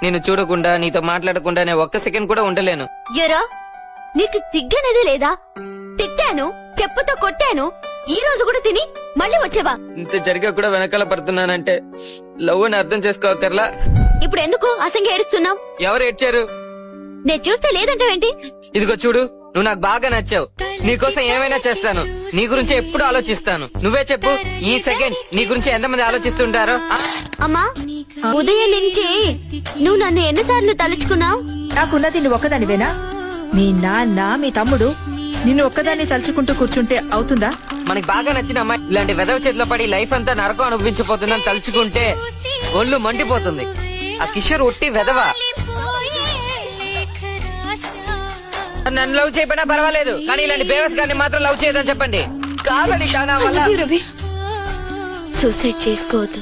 నిన్ను చూడకుండా నీతో మాట్లాడకుండా నేను ఒక్క సెకండ్ కూడా ఉండలేను. ఎరా నీకు తిగ్గనేది లేదా? తిట్టాను, చెప్పుతో కొట్టాను, ఈ రోజు కూడా తిని మళ్ళీ వచ్చేవా? ఇంత జరిగా కూడా వెనకాల పడుతున్నానంటే లవ్ అని అర్థం చేసుకోకర్లా. ఇప్పుడు ఎందుకు అసంగా ఏడుస్తున్నావు? ఎవరు ఏడ్చారు? నేను చూస్తే లేదంటావేంటి? ఇదిగో చూడు, నువ్వు నాకు బాగా నచ్చావు. నీకోసం ఏమైనా చేస్తాను. నీ గురించి ఎప్పుడు ఆలోచిస్తాను. నువ్వే చెప్పు, ఈ సెకండ్ నీ గురించి ఎంతమంది ఆలోచిస్తుంటారో? అమ్మా, ఉదయం నుంచి నువ్వు నన్ను ఎన్నిసార్లు తలుచుకున్నావు? నాకున్నది నువ్వు ఒక్కదానివేనా? మీ నాన్న, మీ తమ్ముడు నిన్ను ఒక్కదాన్ని తలుచుకుంటూ కూర్చుంటే అవుతుందా? మనకి బాగా నచ్చిన అమ్మాయి ఇలాంటి వెదవ చేతిలో పడి లైఫ్ అంతా నరకం అనుభవించిపోతుందని తలుచుకుంటే ఒళ్ళు మండిపోతుంది. ఆ కిషోర్ ఒట్టి వెదవ. నన్ను లవ్ చేయకపోయినా పర్వాలేదు, కానీ ఇలాంటి బేవస్ గారిని మాత్రం లవ్ చేయదని చెప్పండి. కాదని కానా వల్ల సూసైడ్ చేసుకోవద్దు.